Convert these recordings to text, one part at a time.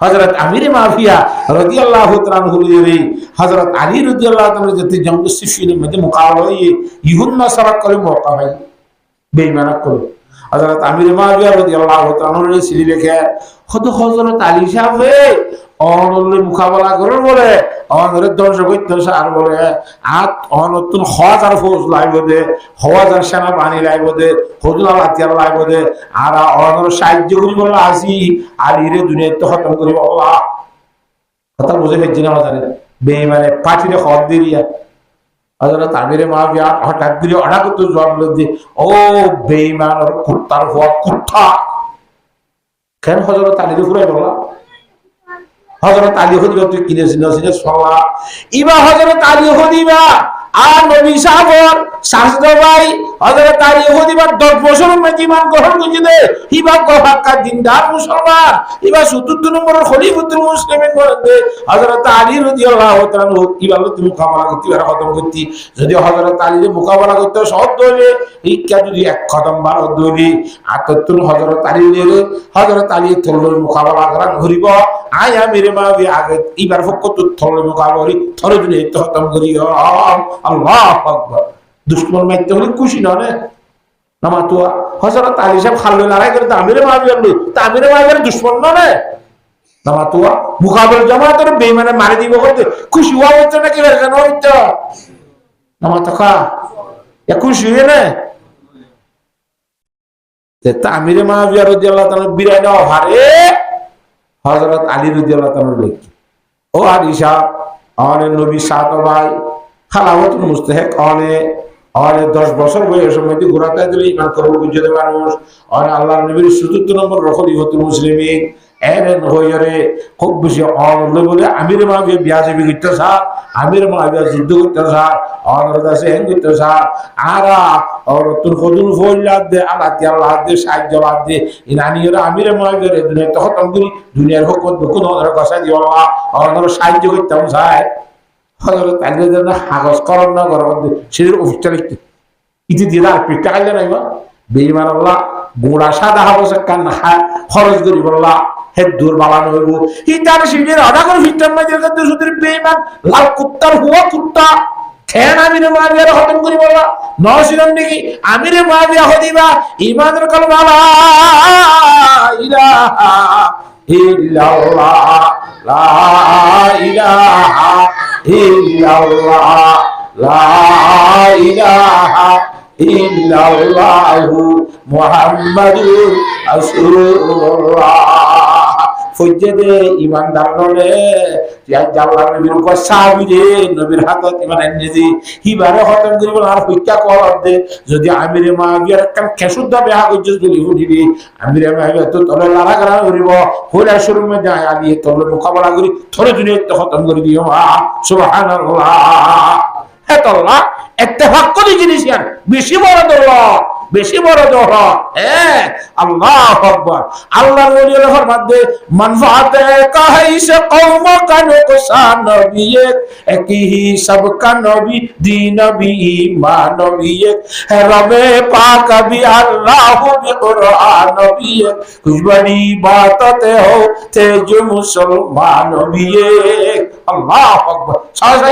হযরত আমির mafia রাদিয়াল্লাহু তাআলা আনহু হযরত আলী রাদিয়াল্লাহু তাআলা যেতে জঙ্গ সিফিনের মধ্যে মুকাবলা হয়ে ইহুন নাসারা করে মওকা হয় বেঈমানা করে হযরত আমির মাফিয়া রাদিয়াল্লাহু তাআলা আনহু সিলি লেখে হযরত আলী সাহেব অনলে মুকাবলা করার বলে অনরে দর্শক হইতেছে আর বলে আত অনতুন হাজার ফৌজ লাইব দে হাজার সেনা বাহিনী লাইব দে হজুর হাতিয়ার লাইব দে আর অনর সাহায্য করি বলে আসি আলীরে দুনিয়াতে খতম করি আল্লাহ কথা বুঝে ফেলছি না জানেন বেঈমানে পাঠিয়ে খত দিরিয়া হযরত আমির মাবিয়া হঠাৎ করে হঠাৎ তো জবাব দিয়ে ও বেঈমান আর কুত্তার হওয়া কুত্তা কেন হযরত আলীর উপরে বলা হযরত আলী হদিবা তুই কিনেছিস না সলা ইবা হযরত আলী হদিবা আর নবী সাহাবর শাসদা ভাই হযরত আলী হদিবা 10 বছর মধ্যে ঈমান গ্রহণ করেছিল ইবা কফাকা দিনদার মুসলমান ইবা 74 নম্বরের খলিফাতুল মুসলিমিন বলতে হযরত আলী রাদিয়াল্লাহু তাআলা ইবা তুমি মুকাবিলা করতে আর খতম করতে যদি হযরত আলীর মুকাবিলা করতে সব দলে ইচ্ছা যদি এক কদম বার দলি আততুল হযরত আলী তোর মুকাবিলা করার ঘুরিব আয় আমির মাবি আগে ইবার ফকত তোর মুকাবিলা থরে দিনে খতম করিও আল্লাহু আকবার দুশমন মাইতে হলে খুশি না রে নামাতুয়া হযরত আলী সাহেব খালবে লড়াই করে আমির মাবি হলো তা আমির মাবির দুশমন না রে নামাতুয়া মুকাবিলা জামাতের বেঈমানে মারি দিব করতে খুশি হওয়া হচ্ছে নাকি বেরজন হইতো নামাতকা এ খুশি হয়ে না তে আমির মাবি রাদিয়াল্লাহু তাআলা বিরায় দাও হারে হযরত আলী রাদিয়াল্লাহু তাআলা লেখি ও আলী সাহেব আমাদের নবী সাত ভাই খালাওয়াতুল মুস্তাহিক অনে 10 বছর বয়সের মধ্যে ঘোরাতে দিলে ঈমান করব বুঝতে মানুষ আর আল্লাহর নবীর 74 নম্বর খলিফাতুল মুসলিমিন এরেন হইরে খুব বেশি অনলে বলে আমির মাবিয়া বিয়াজবি করতে স্যার আমির মাবিয়া যুদ্ধ করতে স্যার অনর কাছে হেন করতে স্যার আরা আর তোর খদুল ফৌলাদ দে আল্লাহ দে সাহায্য লাদ দে ইনানিরা আমির মাবিয়া দুনিয়া তো খতম করি দুনিয়ার হুকুম কোন ওদের কথা দিও আল্লাহ অনর সাহায্য করতাম স্যার হযরত আলী জানা হাগস করন না করন সের অফিসটা লিখতে ইতি দিলা পিটা কাইলে নাইবা বেঈমান আল্লাহ গোড়া সাদা হাবস কান খরচ করি বললা হে দূর বালানো হইব হিতার শিবির আধা করে ফিটার মাঝে কাছে সুদের বেঈমান লাল কুত্তার হুয়া কুত্তা খেন আমির মাবিয়ার খতম করি বললা নসিরন নাকি আমির মাবিয়া হদিবা ঈমানের কলমা লা ইলাহা ইল্লাল্লাহ লা ইলাহা ইল্লাল্লাহ লা ইলাহা ইল্লাল্লাহু মুহাম্মাদুর রাসূলুল্লাহ ফজদে ইমানদার নলে ইয়া আল্লাহর নবীর কো সাহাবীরে নবীর হাতত ইমান এনেজি হিবারে খতম করিব আর হইতা কর দে যদি আমিরে মাবিয়ার কান খেসুদা বেহা কইছস বলি হুডিবি আমিরে মাবিয়া তো তলে লড়া করা করিব হোলা শুরু মে যায় আলী তলে মুকাবিলা করি থরে দুনিয়া তো খতম করে দিও সুবহানাল্লাহ হে তো আল্লাহ ইত্তেফাক করি জিনিস আর বেশি বড় দৌলত বেশি বড় দৌলত আল্লাহু আকবার আল্লাহর ওলিদের ফরমাতে মানফাতে কাহিসে কওম কা নুকসান নবিয়ে একহি সব কা নবী দ্বীন নবী ঈমান নবী হে রবে পাক বি আল্লাহ বি কুরআন নবী কুছ বড়ি বাততে হো তে जो মুসলমান নবী আল্লাহু আকবার সাহায্য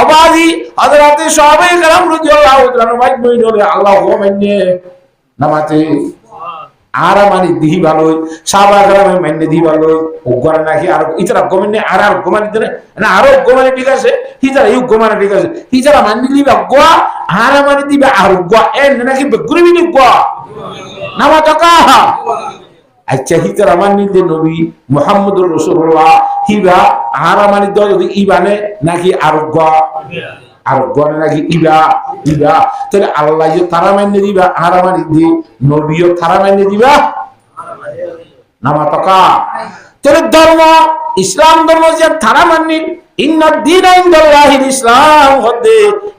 আবাদি হযরতে সাহাবায়ে کرام রাদিয়াল্লাহু তাআলা ভাই বইলে আল্লাহ মানে নামাতে আরামানি দিহি ভালো সাহাবায়ে کرام মানে দিহি ভালো ওগর নাকি আর ইতরা গমনে আর গমানি দেন না আর গমানি ঠিক আছে হিজরা ইউ গমানি ঠিক আছে হিজরা মানি দিবা গোয়া আরামানি দিবা আর গোয়া এন নাকি বেগুরিবি গোয়া নামাতকা আচ্ছা হিজরা মানি দে নবী মুহাম্মদুর রাসূলুল্লাহ হিবা আরামানি দ যদি ইবানে নাকি আর গোয়া আর গনে নাকি ইবা তাহলে আল্লাহ যে তারা মানে দিবা আর আমার দি নবীও তারা মানে দিবা নামাতকা তাহলে ধর্ম ইসলাম ধর্ম যে তারা মানি ইন্নাদ দীন ইনদাল্লাহিল ইসলাম হদে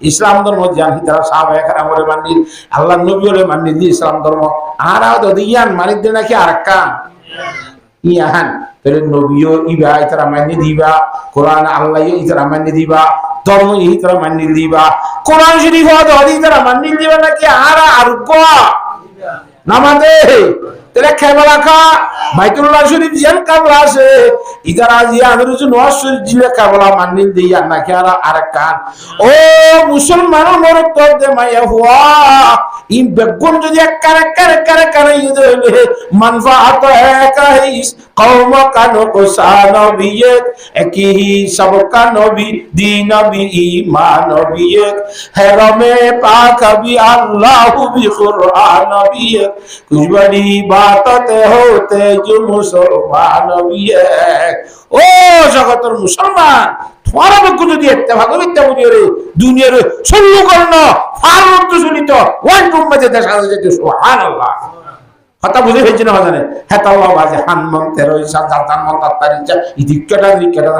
ইসলাম ধর্ম জানি তারা সাহাবায়ে کرام বলে মানি আল্লাহ নবী বলে মানি দি ইসলাম ধর্ম আর দিয়ান মানি দে নাকি আরেকটা ইয়ান তাহলে নবীও ইবা তারা মানে দিবা কোরআন আল্লাহ তারা মানে দিবা ধর্ম এই তারা মানি দিবা কোরআন শরীফ হাদিস তারা মানি দিবা নাকি আর গোয়া নামাতে তাহলে কেবলা খা বাইতুল্লাহ শরীফ যেন কাবলা আছে ইতারা জিয়া আদরুজ নওয়াজ শরীফ জিলে কেবলা মানিল দিয়া না কি আর কান ও মুসলমান মরক তো দে মাইয়া হুয়া ইন বেগুন যদি কারে ইদে মানফাআত একাইস কওম কানো কোসানবিয়ত একই সবকা নবী দ্বীন নবী ঈমান নবিয়ত হেরমে পাক বি আল্লাহু বি কুরআন নবিয়ত कुछ बड़ी बातते होते जो मुसलमान नबियत ও জগতের মুসলমান তোমার বকু যদি ইত্তেফাক করতে বুঝিরে দুনিয়ার সল্লু করন ফারত শুনিত ওয়ান উম্মতে দেখা যেতে সুবহানাল্লাহ কথা বুঝে হইছে না জানে হেতা আল্লাহ বাজে হানমন 13 ইসা জাতান মন তারিজা ইদিকটা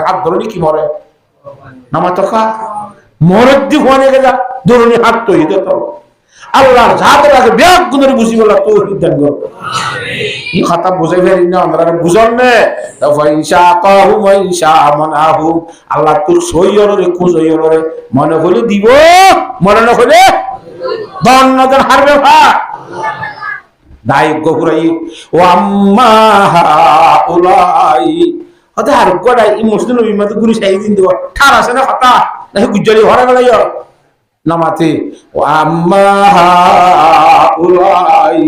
হাত ধরনি কি মরে নামাতকা মরদ্দি হনে গেলা ধরনি হাত তো ইদে তো আল্লাহর জাতের আগে ব্যাগ গুণের বুঝি বলা তৌফিক দান করো আমিন এই কথা বুঝাই ফেরি না আমরা বুঝন না তাফা ইনশাআল্লাহু ওয়া ইনশাআমানাহু আল্লাহ তোর সইয়রে কুজয়রে মনে হলে দিব মনে না হলে দন্নজন হারবে ভা দাই গহুরাই ও আম্মা উলাই হতে আর গড়াই ইমোশনাল বিমত গুরি সাই দিন দিব ঠার আছে না কথা নাকি গুজরি হরে গলাইও নামাতে আম্মা উলাই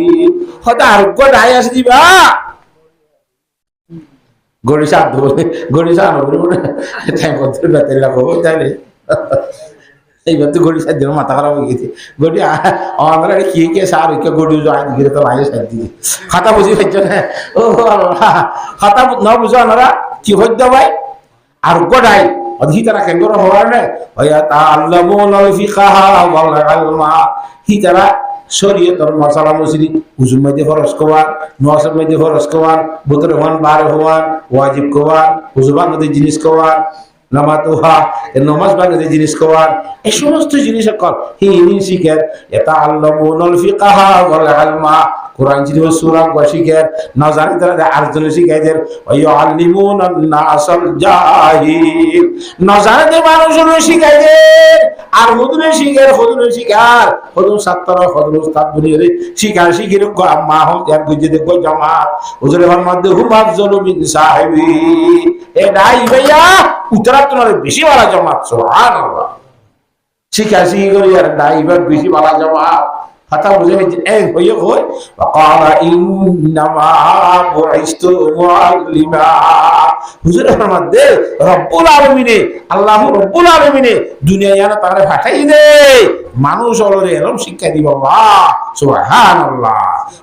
হতা আর গড়াই আছে দিবা গড়িসা ধরে গড়িসা নবরে বলে টাইম কত রাতে লাগো তাইলে এইবার তো গড়িসা দিন মাথা খারাপ হয়ে গেছে গড়ি আমরা কি সার কে গড়ি যাই দিকে তো ভাই সাথ দিকে খাতা বুঝি পাইছ না ও খাতা না বুঝো না কি হইতো ভাই আর গড়াই অধিতারা কেন্দ্র হওয়ার না ওয়া তাআল্লামুল ফিকহা ওয়াল ইলমা হিতারা শরীয়তের মাসালা মসজিদ উজুর মধ্যে ফরজ কোয়ান নওয়াজের মধ্যে ফরজ কোয়ান বুতর হওয়ান বার হওয়ান ওয়াজিব কোয়ান উজুবান মধ্যে জিনিস কোয়ান নামাতুহা নামাজ বানাতে জিনিস কোয়ান এই সমস্ত জিনিস কর হি শিখের ইয়াতাআল্লামুল ফিকহা ওয়াল ইলমা কোরআন শরীফ সূরা শিখের না জানি তারা আরজন শিখাইদের ওয়ায়ুআল্লিমুনান নাসাল জাহিল না জানি মানুষজন শিখাইদের আর হুজুরে শিখার হুজুর ছাত্র হুজুর উস্তাদ বলিরে শিখার শিখির মা হল আর গুজে দেখো জামাত হুজুরের মধ্যে হুমাত জলুমিন সাহেবী এ নাই ভাইয়া উত্তরাত তোমার বেশি বড় জামাত সুবহানাল্লাহ শিখি করি আর ড্রাইভার বেশি বড় জামাত হাতা বুঝে এই হইয়ে কই ওয়াকালা ইন্নামা বুইস্তু মুআল্লিমা হুজুরের মধ্যে রব্বুল আলামিনে আল্লাহ রব্বুল আলামিনে দুনিয়ায় না তারে পাঠাই দে মানুষ হলরে এরকম শিক্ষা দিব আল্লাহ সুবহানাল্লাহ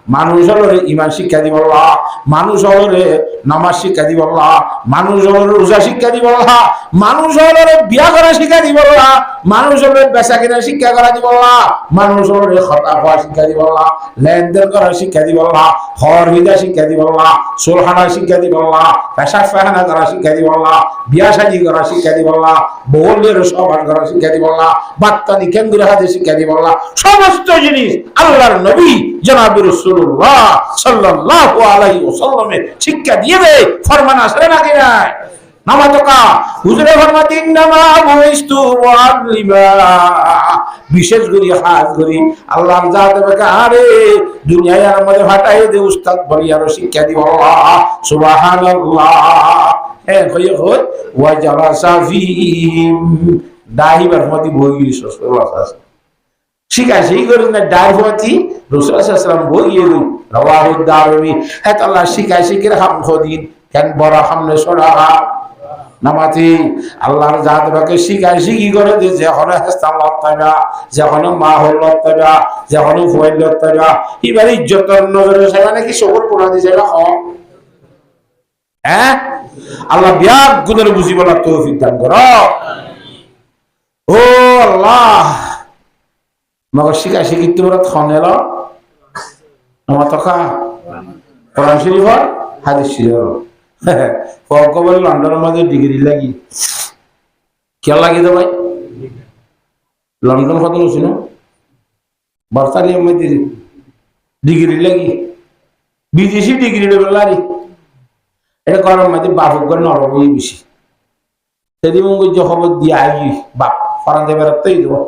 মানুষ হলরে ঈমান শিক্ষা দিব আল্লাহ মানুষ হলরে নামাজ শিক্ষা দিব আল্লাহ মানুষ হলরে রোজা শিক্ষা দিব আল্লাহ মানুষ হলরে বিয়া করা শিক্ষা দিব আল্লাহ মানুষ হলরে বেচা কেনা শিক্ষা করা দিব আল্লাহ মানুষ হলরে খতা হওয়া শিক্ষা দিব আল্লাহ লেনদেন করা শিক্ষা দিব আল্লাহ হর বিদা শিক্ষা দিব আল্লাহ সুলহানা শিক্ষা দিব আল্লাহ পেশাব ফাহানা করা শিক্ষা দিব আল্লাহ বিয়া শাদী করা শিক্ষা দিব আল্লাহ বহুলের সমান করা শিক্ষা দিব আল্লাহ বাত্তানি কেন্দ্রে হাতে শিক্ষা দিব আল্লাহ সমস্ত জিনিস আল্লাহর নবী জনাব রাসূলুল্লাহ সাল্লাল্লাহু আলাইহি ওয়াসাল্লামের শিক্ষা দিয়ে দে ফরমান আসলে নাকি নাই নামাতকা হুজুরে ফরমাতিন নামা বুইস্তু মুআল্লিমা বিশেষ করে হাত করি আল্লাহর জাত বেকা আরে দুনিয়ায় আমাদের ফাটাই দে উস্তাদ বলি আর শিক্ষা দিব আল্লাহ সুবহানাল্লাহ হ্যাঁ কইও কই ওয়া জালাসা ফিহিম দাহিবার মতি বই রাসূলুল্লাহ শিখায় সেই করে না ডারফতি রাসূলুল্লাহ সাল্লাল্লাহু আলাইহি ওয়াসাল্লাম বইয়ে রাওয়াহু দারমি এত আল্লাহ শিখায় শিখির হাম খদিন কেন বড় হামনে সরা নামাতি আল্লাহর জাত বাকে শিখায় শিখি করে যে যখন হাসতান লত্তাবা যখন মাহল লত্তাবা যখন ফুয়াইল লত্তাবা এবার ইজ্জতের নজরে সেখানে কি সবর কোনা দিছে না হ্যাঁ আল্লাহ বিয়াক গুণের বুঝি বলার তৌফিক দান করো ও আল্লাহ মগর শিখা শিখি তোমরা খনেল আমার তখা কোরআন শরীফ হাদিস শরীফ বলে লন্ডনের মধ্যে ডিগ্রি লাগি কে লাগি তো ভাই লন্ডন কত ছিল বার্তালিয়ার মধ্যে ডিগ্রি লাগি বিদেশি ডিগ্রি লারি এটা করার মধ্যে বাপক করে নরম বেশি সেদিন খবর দিয়ে আই বাপ ফরান দেবে রাখতেই দেবো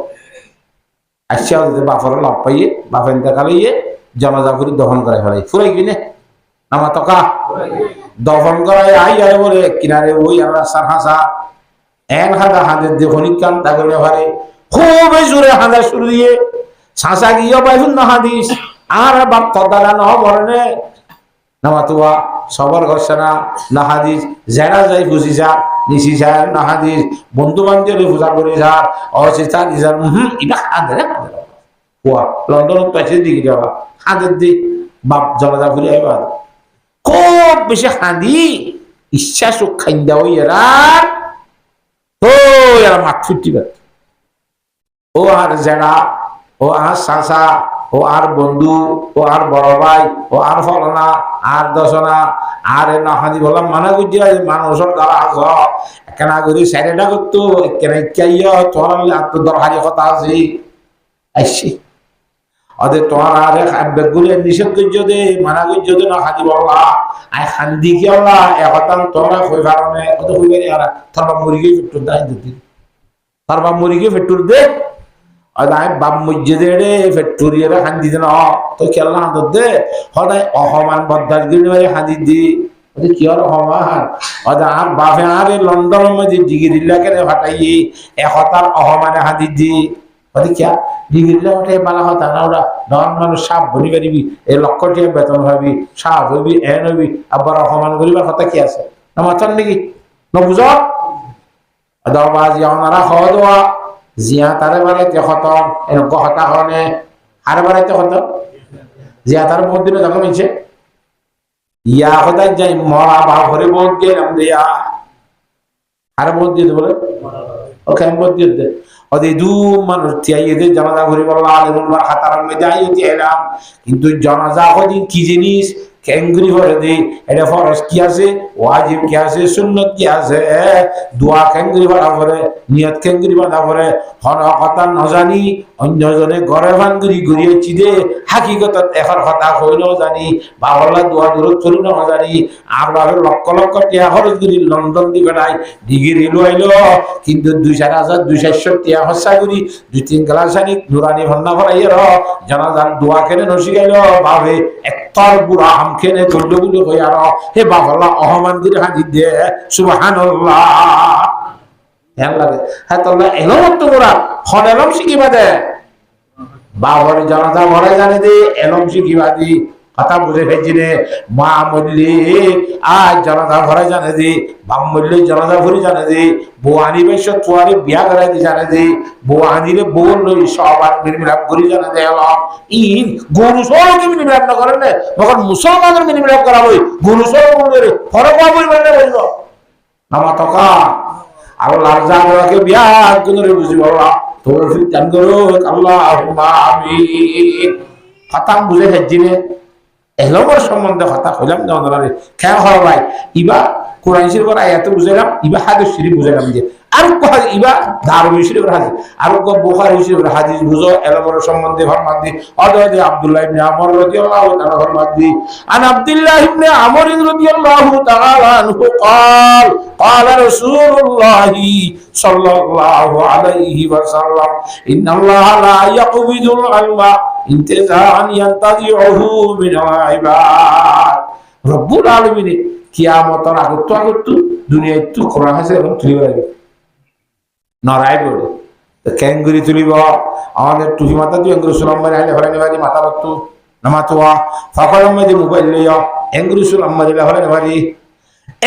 আসছে বাপর লাভ পাইয়ে বাপের দেখা লইয়ে জানাজা করে দহন করে ফেলাই ফুরাই কিনে নামা তকা দফন করায় আই আরে বলে কিনারে ওই আর রাস্তার হাসা এন হাদা হাঁদের দিয়ে খনিক কান তা করে পারে খুব জোরে হাঁদা শুরু দিয়ে শাঁসা গিয়ে পাইছুন না হাদিস আর বাপ তদারা ন বরণে নামা তোয়া সবর ঘর্ষণা না হাদিস জেরা যাই খুশি যা নিশি যায় না হাদিস বন্ধু বান্ধব পূজা করে যা অচেতা নিজার এটা হাঁদে হুয়া লন্ডন পাইছে দিকে যাওয়া হাঁদের দি বাপ জলাদা ঘুরে আইবার খুব বেশি হাঁদি ইচ্ছা সুখ খাই দেওয়া এরা ও এরা মাঠ ফুটি ও আর জেরা ও আর শাসা ও আর বন্ধু ও আর বড় ভাই ও আর ফলনা আর দশনা আর না হাঁদি বললাম মানা করছি মানুষের দ্বারা আস কেনা করি স্যারেটা করতো কেনা ইচ্ছাইয়া তোমার আত্মদরকারি কথা আছে আইসি ওদের তোমার আরে বেগুলে নিষেধ করছো দে মানা করছো দে না হাঁদি বললা আই হান্দি কি বললা একতান তোমরা কই কারণে কত কই পারি আর তারপর মুরগি ফেটুর দাই দিতি তারপর মুরগি ফেটুর দে আই বাপ মসজিদে রে ফেটুরিয়ারে হান্দি দে না তো খেলনা হাঁদর দে সদায় অসমান বদাস গিরি হাঁদি দি কি আর অসমান ওদের আর বাপে আর লন্ডনের মধ্যে ডিগ্রি লাগে ফাটাই একতার অসমানে হাঁদি দি কিয়া ডিগ্রি ওঠে বালা হতা না ওরা নন মানুষ সাপ বনি পারিবি এই লক্ষ টিয়া বেতন হবি সাপ হবি এন হবি আবার অসমান করিবার কথা কি আছে না মাথার নাকি নবুঝ বাজি ওনারা খাওয়া দাওয়া জিয়া তারে বাড়াইতে খতম এরকম হতা হনে আরে বাড়াইতে খতম জিয়া তার বহুত দিনে যখন মিলছে ইয়া হতাই যাই মরা বা ঘরে বহুত গেলাম দিয়া আরে বহুত দিয়ে বলে ওখানে বহুত দিয়ে দে ওদের দু মানুষ তিয়াইদের জানাজা ঘুরে বললা আলিমুল্লাহ হাতারার মধ্যে আইতে এলাম কিন্তু জানাজা কদিন কি জিনিস কেঙ্গুরি করে দে এটা ফরজ কি আছে ওয়াজিব কি আছে সুন্নত কি আছে দোয়া কেঙ্গুরি বাড়া করে নিয়ত কেঙ্গুরি বাড়া করে হন কথা নজানি অন্যজনে ঘরে ভাঙ্গুরি ঘুরিয়েছি দে হাকিকত এখন কথা হইলেও জানি বাবলা দোয়া দূরত করি না জানি আর বাবের লক্ষ লক্ষ টিয়া খরচ করি লন্ডন দি বেড়াই ডিগ্রি লইল কিন্তু 2,000 2,400 টিয়া হসা করি 2-3 গ্লাস আনি নুরানি ভান্না ভরাইয়ে র জানাজার দোয়া কেনে নসিগাইল ভাবে একতর বুড়া আমখেনে গন্ডগুলো হই আর হে বাবলা অহমান করে হাঁদি দে সুবহানাল্লাহ হ্যাঁ লাগে হ্যাঁ তাহলে এলম তো গোড়া হন এলম শিখিবা দে বাবার জানাজা ভরাই জানে দে এলম শিখিবা দি কথা বুঝে ফেলছি রে মা মল্লি আজ জানাজা ভরাই জানে দি বাম মল্লি জানাজা ভরি জানে দি বউ আনিবে তোয়ারে বিয়া করাই দি জানে দি বউ আনিলে বউ লই সবার মিলমিলাপ করি জানে দে এলাম ইন গরু সরকে মিলমিলাপ না করেন না তখন মুসলমানের মিলমিলাপ করা বই গরু সর বলবে ফরক বই মানে বলল নামা তকা আল্লাহর জানাকে বিয়া করে বুঝি বললা তৌফিক দান করো আল্লাহুম্মা আমিন কথা বুঝে ফেলছি রে এলমর সম্বন্ধে কথা হইলাম না ওনারে খেয়া হয় ভাই ইবা কোরআন শরীফের আয়াত বুঝাইলাম ইবা হাদিস শরীফ বুঝাইলাম যে আর কো ইবা দারুল শরীফের হাদিস আর কো বুখারী শরীফের হাদিস বুঝো এলমর সম্বন্ধে ফরমান দি অদে আব্দুল্লাহ ইবনে আমর রাদিয়াল্লাহু তাআলা ফরমান দি আন আব্দুল্লাহ ইবনে আমর রাদিয়াল্লাহু তাআলা আনহু قال قال رسول الله صلى الله عليه وسلم ان الله لا يقبض العلم ইন্তেজাআন ইয়ান্তাজিউহু মিনাল ইবাদ রব্বুল আলামিন কিয়ামতের আগত দুনিয়ায় তো কোরআন আছে এবং তুলিব লাগে নরাই বলে কেঙ্গুরি তুলিব আমাদের টুহি মাথা দিয়ে এঙ্গুরি সুলাম মারি আইলে হরে নেবারি মাথা রক্ত নামাতোয়া ফাকর মধ্যে মোবাইল লইয়া এঙ্গুরি সুলাম মারি হরে নেবারি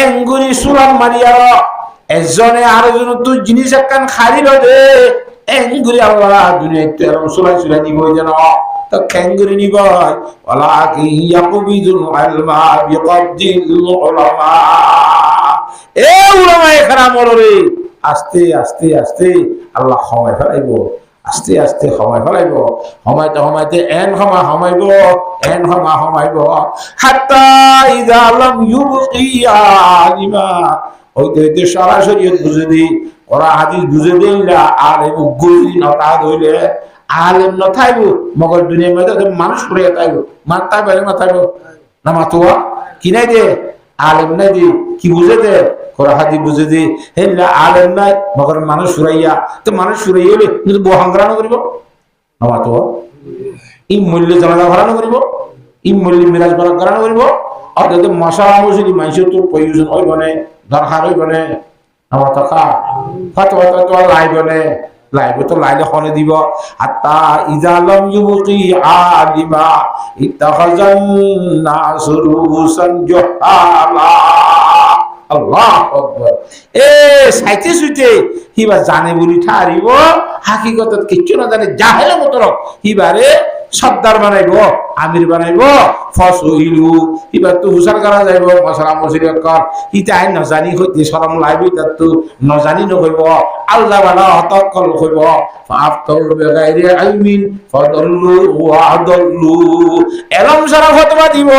এঙ্গুরি সুলাম মারি আর একজনে আরেকজন তো জিনিস একখান খারিল দে এঙ্গুরি আল্লাহ দুনিয়ায় তো এরকম সুলাই দিব যেন তো কেঙ্গুরি নিব ওয়ালাকিন ইয়াকবিদুল ইলমা বিকবদিল উলামা এ উলামায়ে কেরাম রে আস্তে আস্তে আস্তে আল্লাহ সময় ফেলাইব আস্তে আস্তে সময় ফেলাইব সময়তে এন সময় সময়ব এন সময় সময়ব হাত্তা ইযা লাম ইউবকি আলিমা ওইতে সরাসরি বুঝে দি ওরা হাদিস বুঝে দিলা আর এই গুলি নতা ধইলে আলেম ন থাইব মগর দুনিয়ার মধ্যে মানুষ পড়ে থাইব মারতা পারে না থাইব না মাতুয়া কি নাই দে আলেম নাই দি কি বুঝে দে ওরা হাদিস বুঝে দি হেলা আলেম নাই মগর মানুষ সুরাইয়া তো মানুষ সুরাইয়া হলে কিন্তু বহাঙ্গরানো করিব না মাতুয়া ই মূল্য জানাজা ভরানো করিব ই মূল্য মিরাজ ভরানো করিব অর্থাৎ মশলা মশলি মানুষের তো প্রয়োজন হইব না, দরকার হইব না। আমার তো তো লাইব না, লাইব তো লাইলে হলে দিব। আত্তা ইজালম ইউকি আলিমা ইত্তাখাযান নাসু রুসান জহালা। আল্লাহ আকবার। এ সাইতে সুইতে হিবা জানে বলি ঠারিব, হাকিকতত কিচ্ছু না জানে, জাহেলের মতো হিবারে সর্দার বানাইব, আমির বানাইব, ফসইলু এবার তো হুসার করা যাইব মশলা মশলি কর ইটা আই নজানি হইতে শরম লাইব, তার তো নজানি নকইব, আল্লাহ বানা হতকল কইব। ফাফতাউ বিগাইরি ইলমিন ফাদাল্লু ওয়া আদাল্লু। এলম সারা ফতোয়া দিব,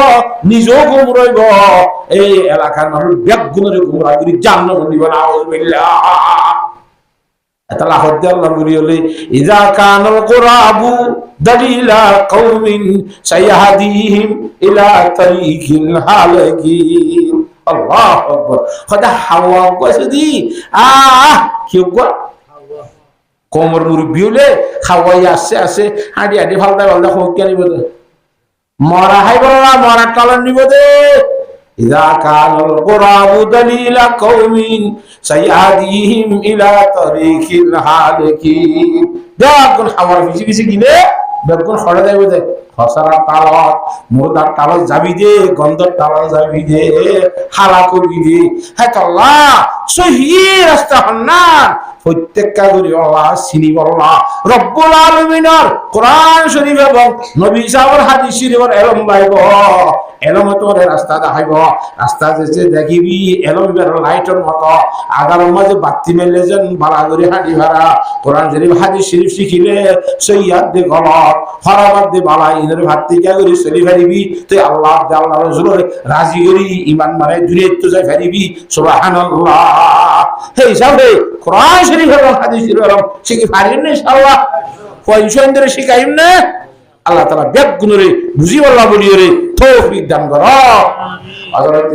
নিজেও গুমরাইব, এই এলাকার মানুষ বেগুনের গুমরা করি জান্নাত দিব না। আউযুবিল্লাহ। তাহলে আল্লাহ বলিলে ইজা কানাল কুরাবু দালিলা কওমিন সাইহাদিহিম ইলা তারিকিল হালাকিন। আল্লাহু আকবার। খোদা হাওয়া গসদি কি গো কোমর মুরব্বি হলে খাওয়াই আসছে আসে হাঁটি হাঁটি ফালদা ফালদা খোঁজ নিব দে, মরা হাই বলা মরা টালান নিব দে। ইযা কানাল কুরাবু দালিলা কওমিন সাইয়াদিহিম ইলা তারিকিল হালাকিন। দেখুন হাওয়ার পিছে পিছে গিলে বেগুন খড়ে যাইব দে, খসরা তালত মুরদার তালত যাবি দে, গন্ধর তালত যাবি দে, হালা করবি দে। হ্যাঁ আল্লাহ সহি রাস্তা হন্নান প্রত্যেকটা করি আল্লাহ চিনি বল্লাহ রব্বুল আলামিনের কোরআন শরীফ এবং নবী সাহেবের হাদিস শরীফের এলম লাইব, এলম তোর রাস্তা দেখাইব। রাস্তা যেতে দেখিবি এলম বের লাইটের মতো আগার মাঝে বাতি মেলে যেন বালা করে হাঁটি ভাড়া। কোরআন শরীফ হাদিস শরীফ শিখিলে সৈয়াদ দে গলত ফরাবাদ দে বালা ইনের ভাত থেকে করি চলি ফেরিবি তুই আল্লাহ দে আল্লাহ রসুলের রাজি করি ইমান মানে দুনিয়া তো যাই ফেরিবি। সুবহানাল্লাহ। সেই হিসাবে কোরআন শরীফ এবং হাদিস শরীফ এবং শিখি পারিম না ইনশাআল্লাহ, পয়সা ধরে শিখাইম না। আল্লাহ তাআলা বেগুনরে বুঝি আল্লাহ বলিও রে তৌফিক দান করো। হযরত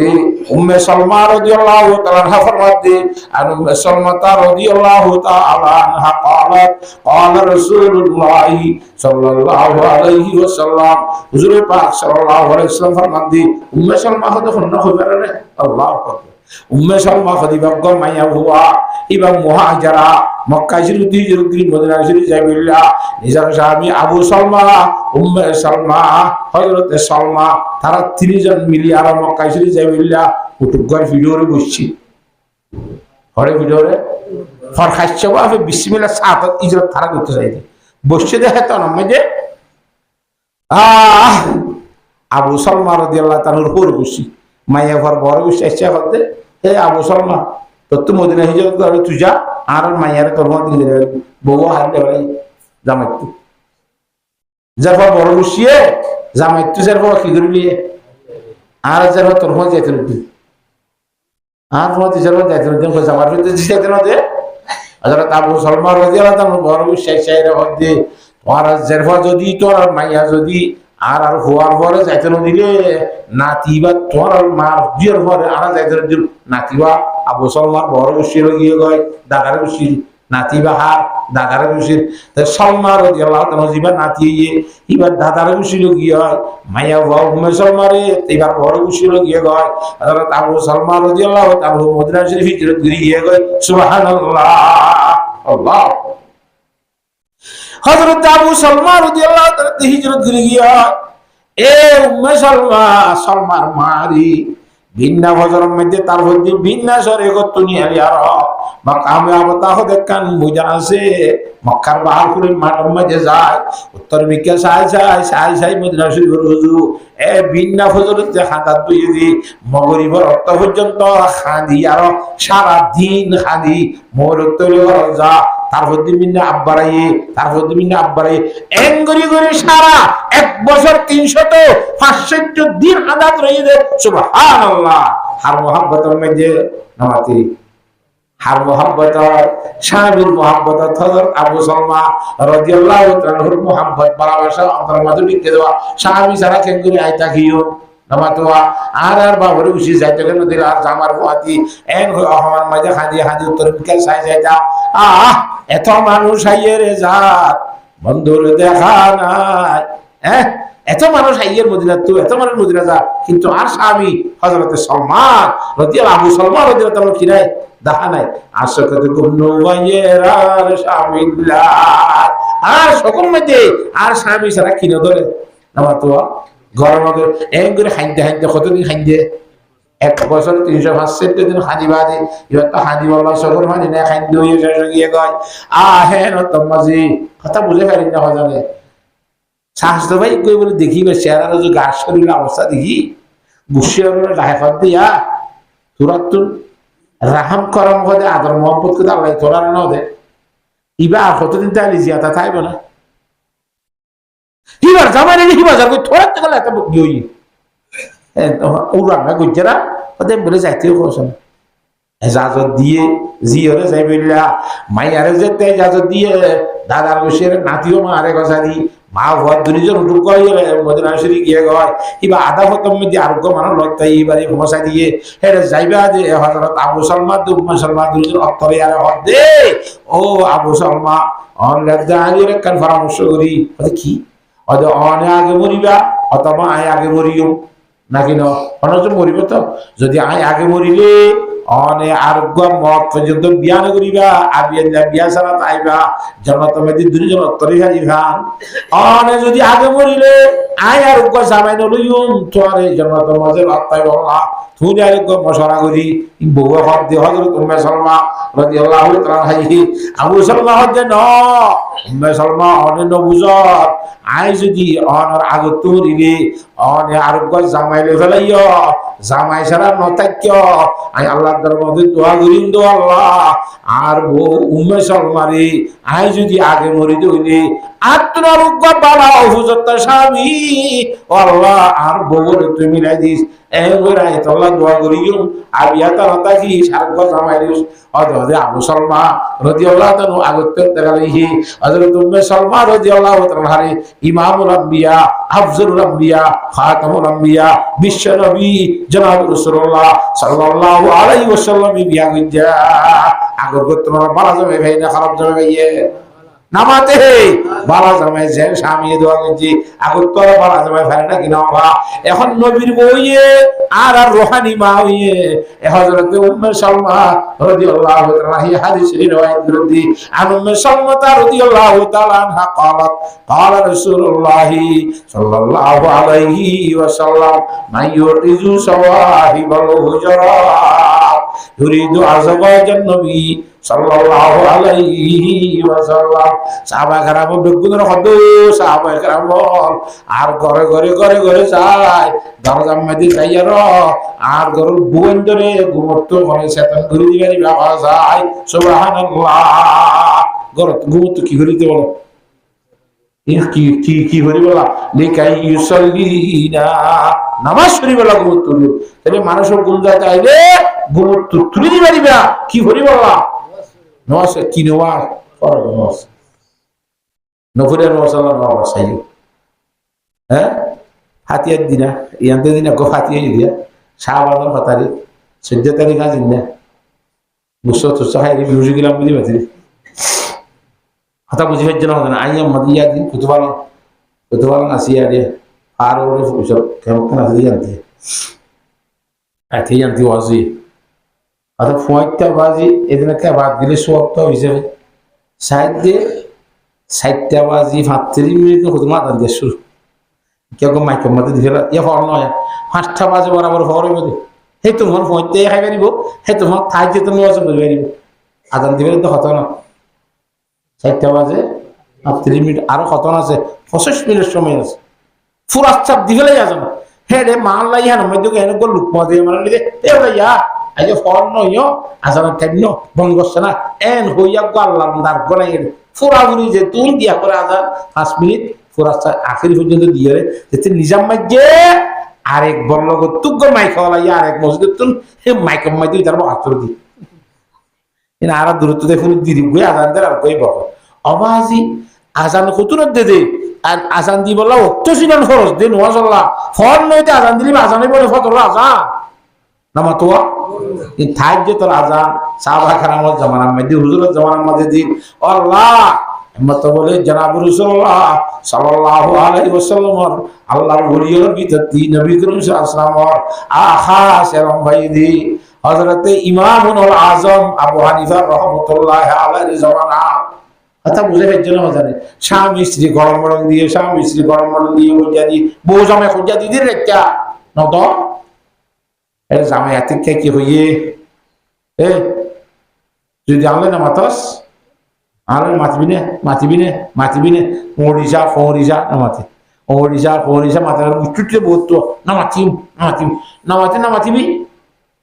উম্মে সালমা রাদিয়াল্লাহু তাআলা আনহা ফরমাতে আর উম্মে সালমা রাদিয়াল্লাহু তাআলা আনহা قالت قال رسول الله সাল্লাল্লাহু আলাইহি ওয়াসাল্লাম, হুজুর পাক সাল্লাল্লাহু আলাইহি ওয়াসাল্লাম ফরমাতে উম্মে সালমা কত খন্না খবরে রে। আল্লাহু আকবার। উম্মে সালমা খদিবা গম মাইয়া হুয়া ইবা মুহাজিরা মক্কা শরীফ হিজরত করে মদিনা শরীফ যাইবিল্লা। নিজার সাহাবী আবু সালমা, উম্মে সালমা, হযরত সালমা তারা তিনজন মিলি আর মক্কা শরীফ যাইবিল্লা। উটুকর ভিডিওরে বসছি, হরে ভিডিওরে ফর খাইছে বাফে বিসমিল্লাহ সাত হিজরত তারা করতে চাইছে বসছে দেখে তো নামে আবু সালমা রাদিয়াল্লাহু তাআলার উপর বসছি, মাইয়া ঘর বড় বসে ইচ্ছা করতে হে আবু সালমা তোর তো মদিনা হিজরত করে তুই যা আর মাইয়ারে তোর মধ্যে দিলে বউ হারলে ভাই জামাইতু যারপর বড় বসিয়ে জামাইতু যারপর কি করবি আর যারপর তোর মধ্যে যাইতে দিবি আর মধ্যে যারপর যাইতে দিবি জামার মধ্যে যাইতে না দে। হযরত আবু সালমা রাদিয়াল্লাহু তাআলা বড় বসে ইচ্ছা মধ্যে তোমার যারপর যদি তোর মাইয়া যদি আর আর হওয়ার পরে যাইতে না দিলে নাতিবা তোর মার বিয়ের পরে আর যাইতে দিল নাতিবা আবু সালমার বড় বসির গিয়ে গয় দাদারে বসির নাতিবা হার দাদারে বসির সালমা রাদিয়াল্লাহু তাআলা জিবা নাতি এবার দাদারে বসিল গিয়ে হয় মাইয়া বাবু উম্মে সালমারে এবার বড় বসিল গিয়ে গয় হযরত আবু সালমা রাদিয়াল্লাহু তাআলা মদিনা শরীফ হিজরত করে গিয়ে গয়। সুবহানাল্লাহ। আল্লাহ। হযরত আবু সালমা রাদিয়াল্লাহু তাআলা হিজরত করে গিয়ে এ উম্মে সালমা সালমার মারি ভিন্না হজরের মধ্যে তার মধ্যে ভিন্না সরে গত নিয়ে আর মাকামে আবতাহ দেখান মুজা আছে মক্কার বাহার করে মাঠের মধ্যে যায় উত্তর দিকে সাই মদিনা শরীফের হুজুর এ ভিন্না হজরের যে খাতার দুই দি মগরিবের অর্থ পর্যন্ত খাদি আর সারা দিন খাদি মোর তৈরি করা যা তার মধ্যে মিন্না আব্বারাই এঙ্গরি করে সারা এক বছর 365 দিন আদাত রয়ে যায়। সুবহানাল্লাহ। হার মোহাব্বতের মধ্যে নামাতি হার মোহাব্বত স্বামীর মোহাব্বত হযরত আবু সালমা রাদিয়াল্লাহু তাআলার মোহাব্বত ভালোবাসা অন্তর মাঝে ঢুকে দেওয়া স্বামী সারা কেঙ্গুরি আইতা গিয়েও নামাতোয়া আর আর বাবরে উঠি যাইতে কেন দিল আর জামার ফুয়াতি এন আমার মাঝে হাঁদি উত্তর বিকেল সাই যাইতা এত মানুষ আইয়ে রে যাত বন্ধুর দেখা নাই এত মানুষ আইয়ের মদিনা তো এত মানুষ মদিনা যা কিন্তু আর স্বামী হযরতে সালমান রাদিয়াল্লাহু আবু সালমান রাদিয়াল্লাহু তাআলা কি নাই দেখা নাই আশাকাতে গুন্নু ওয়াইরার শামিল্লাহ আর সকল মধ্যে আর স্বামী ছাড়া কিনে ধরে আমার তো গরম আগে এক করে খাইতে খাইতে কতদিন খাইতে 1 বছর 365 দিন খানি বাদে এবার তো খানি বলা সকল মানে না খাইতে হয়ে শেষ গিয়ে গয় আহে নতমাজি কথা বুঝে পারি না জানে শাস্ত্র ভাই কই বলে দেখি বা চেহারা যে গাছ শরীর অবস্থা দেখি গুছিয়ে লাইফত দিয়া তুরাত রাহাম করম হদে আদর মোহাম্মদ কে আল্লাহ তোরার না দে ইবা কতদিন তাইলে জিয়াতা থাইব না হিবার জামানে হিবার কই তোরা তো গলা তা গই উড়া গুজরা ওদের বলে যাইতে কোসন এজাজত দিয়ে জিয়রে যাইবিল্লা মাইয়ারে যেতে এজাজত দিয়ে দাদার বসের নাতিও মারে গসারি মা ভর দুইজন উঠুক করে মদিনা শরীফ গিয়ে গয় ইবা আধা ফতম মধ্যে আরোগ্য মানুষ লড়তাই এবারে ঘুমসা দিয়ে হেরে যাইবা যে হযরত আবু সালমা দুম্মা সালমা দুইজন অত্তরে আর হদ দে ও আবু সালমা অন লজ্জা আলির কান পরামর্শ করি কি ওদের অনে আগে মরিবা অথবা আয় আগে মরিও নাকি না অনজ মরিব তো যদি আয় আগে মরিলে অনে আরোগ্য মত পর্যন্ত বিয়া না করিবা আবিয়া বিয়া ছাড়া তাইবা জান্নাত মধ্যে দুইজন অত্তরে যাইবান অনে যদি আগে মরিলে আয় আরোগ্য জামাই নলইম তোরে জান্নাত মধ্যে আত্মাই বলা তুমি আরোগ্য মশরা করি বউ হদ দে হযরত উম্মে সালমা রাদিয়াল্লাহু তাআলা হাইহি আবু সালমা হদ ন উম্মে সালমা অনে ন বুঝর আয় যদি অনর আগত মরিলে অনে আরোগ্য জামাইলে ফেলাইও জামাই ছাড়া নতাক্য আই আল্লাহর দরবারে দোয়া করিম দো আল্লাহ আর বউ উম্মে সালমারে আই যদি আগে মরি দইলে আত্মরোগ্য বাবা হুজরত স্বামী আল্লাহ আর বউর তুমি মিলাই দিস এগোরাই তোলা দোয়া করিও আর ইয়াতা নতাকি সারগ জামাইরিস হযরত আবু সালমা রাদিয়াল্লাহু তাআলা আগত দেখালিহি হযরত উম্মে সালমা রাদিয়াল্লাহু তাআলা হারে ইমামুল আম্বিয়া আফজলুল আম্বিয়া খাতামুল আম্বিয়া বিশ্ব নবী জনাব রাসূলুল্লাহ সাল্লাল্লাহু আলাইহি ওয়াসাল্লাম বিয়া গিয়া আগত তোমার বালা যাবে ভাই না খারাপ যাবে ভাইয়ে নামাতে বালা জামাই যে স্বামী দোয়া করছি আগত তোরা বালা জামাই ফেরে না কিনা বা এখন নবীর বইয়ে আর রোহানি মা হইয়ে হযরত উম্মে সালমা রাদিয়াল্লাহু তাআলা হাদিসের riwayat করতে আর উম্মে সালমা রাদিয়াল্লাহু তাআলা আনহা قالت قال رسول الله সাল্লাল্লাহু আলাইহি ওয়াসাল্লাম মান ইউরিজু সাওয়াহিব الحجرات يريد عزواج النبي সাল্লাল্লাহু আলাইহি ওয়াসাল্লাম সাহাবা کرام বেগুনের হদ সাহাবা کرام আর ঘরে ঘরে ঘরে ঘরে যায় দরজা মধ্যে যাইয়ার আর গরুর বুয়েন ধরে ঘুমত ঘরে শয়তান ঘুরে দিবারি বাবা যায় সুবহানাল্লাহ গরত ঘুমত কি করিতে বলো কি কি কি হরি বলা লিকাই ইউসাল্লিনা নামাজ পড়ি বলা ঘুমত তুলি তাহলে মানুষের গুণ যাতে আইলে ঘুমত তুলি দিবারিবা কি হরি বলা নওয়াজ কি নওয়াজ ফরজ নওয়াজ নফরের নওয়াজ আল্লাহ নওয়াজ সাইয়ো হ্যাঁ হাতিয়ার দিনা ইয়ান্তে দিনা গো হাতিয়া দিয়া শাহবাজার ফাতারি 14 তারিখ আজ দিনা মুসো তো সাহারি মিউজিক গিলাম বুঝি বাতি হাতা বুঝি হচ্ছে না আইয়া মদিয়া দিন কুতুবালা আসিয়া রে আর ওরে ফুসব কেমন না দিয়ান্তে আতিয়ান্তি ওয়াজি আচ্ছা ফোয়াইটা বাজি এদিনে কে বাদ দিলে সোয়াবটা হিসেবে সাইডটা বাজি 35 মিনিট হতো মাথা দিয়ে শুরু কেউ মাইকের মধ্যে দিয়ে ইয়ে ফল নয় 5টা বাজে বরাবর ফল হইব সেই তোমার ফোয়াইতে খাই পারিব সেই তোমার থাই যেতে নোয়াজ বলি পারিব আদান দিবে তো হতো না 4টা বাজে 35 মিনিট আরো কত আছে 25 মিনিট সময় আছে ফুরাস চাপ দিবেলাই আছে না হে রে মাল লাই হান মধ্যে এনে গো লুক মধ্যে মানে দিলে এ ভাইয়া আইজে ফল নইও আজান কেন বন্ধ করছে না এন হইয়া গো আল্লাহ দার গলাই ফুরা ফুরি যে তুই দিয়া করে আজান 5 মিনিট ফুরাস আখেরি পর্যন্ত দিয়ে রে যেতে নিজাম মাইজে আরেক বড় লোক তুগ মাইক হলাই আরেক মসজিদ তুন হে মাইক মাইতে তার বাহাত্তর দি এনা আর দূরত্ব দেখুন দিদি গই আজান দের আর কই বাবা আওয়াজি আজান কতুরত দে দে আর আজান দি বলা অত সিনান খরচ দে নওয়াজ আল্লাহ ফল নইতে আজান দিলি আজানে বলে ফতর আজান নামাতোয়া এই থাই যে তোর আজান সাহাবা کرامর জামানার মধ্যে হুজুরের জামানার মধ্যে দি আল্লাহ মত বলে জনাব রাসূলুল্লাহ সাল্লাল্লাহু আলাইহি ওয়াসাল্লাম আল্লাহর ওলিয়র ভিতর নবী করিম সাল্লাল্লাহু আলাইহি ওয়াসাল্লাম খাস এরম ভাইদি হযরতে ইমামুল আযম আবু হানিফা রাহমাতুল্লাহি আলাইহি জামানা কথা বুঝে ফেলছেন জানে স্বামী স্ত্রী গরম গরম দিয়ে স্বামী স্ত্রী গরম গরম দিয়ে খুঁজা দি বউ জামাই খুঁজা দিদি রেখা নত এর জামাই এত কি হইয়ে এ যদি আনলে না মাতাস আনলে মাতিবিনে ফরিজা না মাতি ফরিজা মাতার উঠতে বলতো না মাতিবি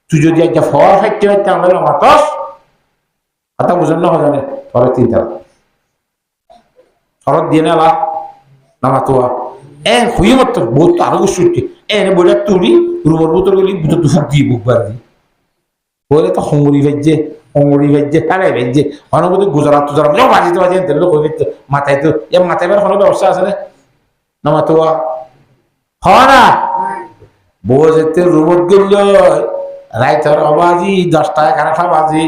তুই যদি একটা ফল খাইতে হইতে আনলে না মাতাস কথা বুঝেন না জানে পরে তিনটা শরৎ দিয়ে না নামাতোয়া হুইয়ে মত বহুত আরো সুটি বলে তুলি রুমের বোতল গলি বুক দিয়ে বুক বার দি বলে তো হঙ্গরি ভেজে হারাই ভেজে অনেক গুজরাট তুজরাট বাজিতে লোক হয়ে মাথায় তো মাথায় বার কোনো ব্যবস্থা আছে না নামাতোয়া হ না বউ যেতে রুমত গেল রাইতের আবাজি 10টা 11টা বাজি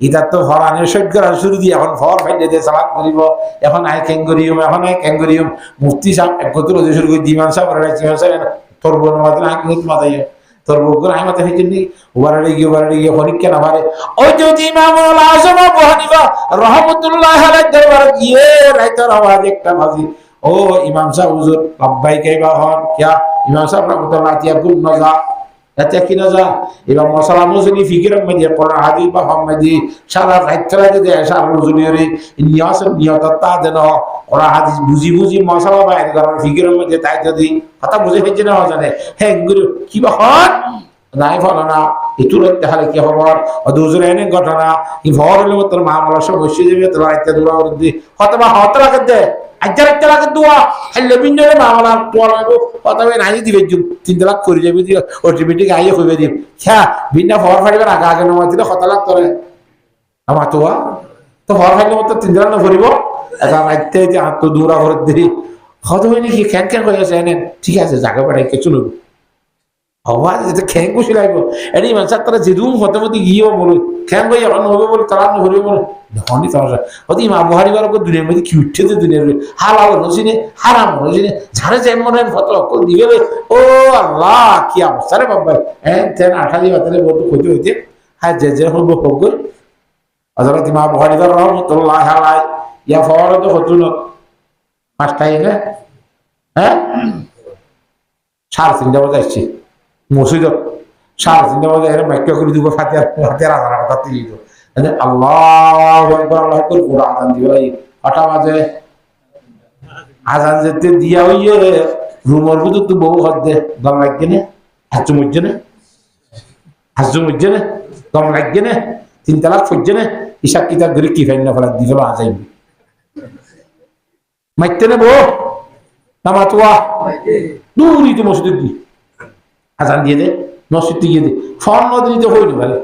ইতার তো হরানের সহ্য করা শুরু দিয়ে এখন ভর ফেলে দিয়ে চালাক করিব এখন ক্যাঙ্গরিয়ম মুফতি সাহেব এক গত রোজে শুরু করে দিমান সাহেব তোর বোন মাত্র মাথায় তোর বউগুলো আমি মাথায় ফেলছেন নি ওবারে গিয়ে পরীক্ষা না পারে ওই যদি ইমামুল আযম আবু হানিফা রাহমাতুল্লাহি আলাইহি দরবারে গিয়ে রাইতের আওয়াজ একটা বাজি ও ইমাম সাহেব হুজুর লাব্বাইক কাইবা হন কিয়া ইমাম সাহেব রাহমাতুল্লাহি আলাইহি গুণ নজা এতে কি না যা এবার মশলা মজুরি ফিকির মধ্যে কোরআন হাদিস বা হামদি সারা রাইতরা যদি সারা মজুরি নিয়ত তা দেন কোরআন হাদিস বুঝি মশলা বাইর করার ফিকির মধ্যে তাই যদি কথা বুঝে ফেলছে না জানে হ্যাঁ গুরু কি বা হন নাই ফল না একটু তাহলে কি খবর দুজনে এনে ঘটনা ই ভর হলে তোর মামলা সমস্যা যাবে তোর রাইতে দৌড়া করে হতবা হত রাখে দে আজ্জার একটা লাগে দোয়া হাইলে বিন্দরে মামলা তোলা লাগো হতবে নাই দিবে 3 লাখ করে যাবে দিয়ে অটোমেটিক আইয়ে কইবে দিম হ্যাঁ বিনা ভর ফাড়িবার আগে নমা দিলে কত লাখ তোরে আমার তো ভর ফাড়িলে মত 3 লাখ না ভরিব এটা রাইতে যে আত দৌড়া করে দিই হতবে নাকি ক্যান করে আছে এনে ঠিক আছে জায়গা পাঠাই কে চলবে আওয়াজ এটা খ্যাং কুশি লাগবে এডি মানুষ তারা যেদুম হতে গিয়েও বলে খ্যাং ভাই এখন হবে বলে তারা হরিবে বলে দেখনি তারা হতে ইমাম বুখারী বার করে দুনিয়ার মধ্যে কি উঠছে দুনিয়ার হালাল নসিনে হারাম নসিনে ঝাড়ে যে মনের ফটো কল দিবে ও আল্লাহ কি অবস্থা রে বাবা তেন আঠালি বাতলে বহুত ক্ষতি হইতে হ্যাঁ যে হল হোক হযরত ইমাম বুখারী রাহমাতুল্লাহি আলাইহি ইয়া ফরদ হতুন পাঁচটাই না হ্যাঁ 3:30 বাজে মসজিদ 3:30 বাজে এর মাইক করে দিব ফাতিহার আজান কথা দিল আল্লাহু আকবার আল্লাহু আকবার পুরা আজান দিবাই 8টা বাজে আজান যেতে দিয়া হইয়ে রুমের ভিতর তো বউ হদ্দে দম লাগবে না হাজু মুজ্জে না দম লাগবে না 3 তালাক ফুজে না হিসাব কিতাব ধরে কি ফাইন না ফলা দিল আজাইবি মাইতে না বউ নামাতুয়া দূরই তো মসজিদ দি আজান দিয়ে দে মসজিদ দিয়ে দে ফোন নদী তো হইনি ভালো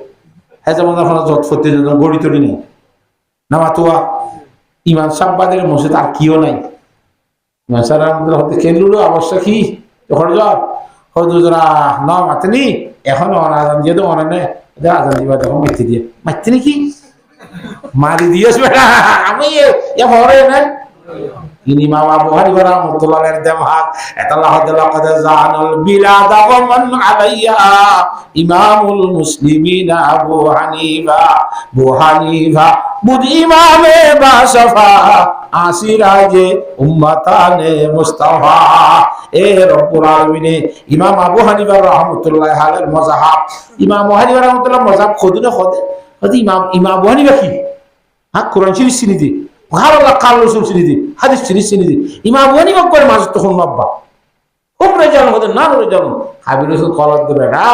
হ্যাঁ যেমন এখন যত ফতে গড়ি তড়ি নেই নামাতুয়া ইমান সাব্বাদের মসজিদ আর কিও নাই ইমান সারা আমাদের হতে কেন্দ্র অবশ্য কি তখন যাও হজুরা ন মাতেনি এখন আজান দিয়ে তো মনে নেই আজান দিবা তখন মাইতে দিয়ে মাইতে নাকি মারি দিয়েছ বেটা আমি হরে না ini mama Bukhari rahmatullahi alaihi demhak etallah laqad zanal bilad wa man alayya imamul muslimin Abu Hanifa bud imame ba safa asiraje ummatane mustafa rabbul alamin imam Abu Hanifa rahmatullahi alaihi mazhab imam Abu Hanifa rahmatullahi mazhab khudne khode imam Abu Hanifa ki ha Quran sharif sinidi Allah কালো রসুল চিনি দি হাদিস চিনি দি ইমাম আবু হানিফা করে মাঝে তখন নব্বা উপরে জানো ওদের না করে জানো হাবিব রসুল কলার দেবে না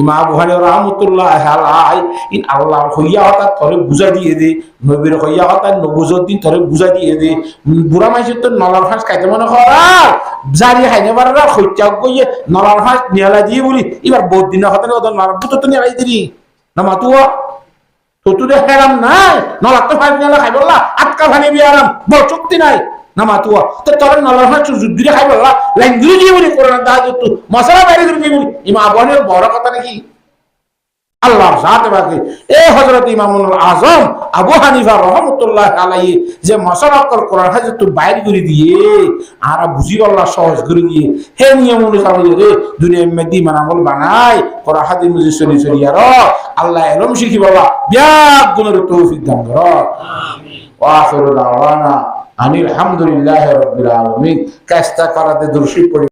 ইমাম আবু হানিফা রাহমাতুল্লাহি আলাইহি ইন আল্লাহ হইয়া হতা তোরে বুঝা দিয়ে দে নবীর হইয়া হতা নবুজত দিন তোরে বুঝা দিয়ে দে বুড়া মাইছে তো নলার ফাঁস খাইতে মনে করা জারি খাইনে পারা হইয়া কইয়ে নলার ফাঁস নিয়ালা দিয়ে বলি এবার বহুত দিন হতা ওদের নলার বুতো তো নিয়ালাই দিলি না মাতুয়া তোতুরে হেরাম নাই নলা তো ফাইভ নেলা খাই বললা আটকা ভানি বিয়ারাম বড় চুক্তি নাই না মাতুয়া তো তোর নলা ফাঁস যুদ্ধে খাই বললা লাইন দুই দিয়ে বলি কোরআন দাহাজ তো মশলা বাইরে দিয়ে বলি ইমাম আবু হানিফার বড় কথা নাকি আল্লাহর জাতে বাকি এ হযরত ইমামুল আযম আবু হানিফা রহমতুল্লাহ আলাইহি যে মশালাক্কর কোরআন হাদিস তো বাইর করে দিয়ে আর বুঝি আল্লাহ সহজ করে দিয়ে হে নিয়ম অনুযায়ী রে দুনিয়ার মধ্যে ইমান আমল বানায় কোরআন হাদিস মুজি চলি চলি আর আল্লাহ এলম শিখি বাবা ব্যাগ গুণের তৌফিক দান কর আমিন ওয়া আখিরু দাওয়ানা আনিল হামদুলিল্লাহি রাব্বিল আলামিন কাস্তা করাতে দুরুদ পড়ি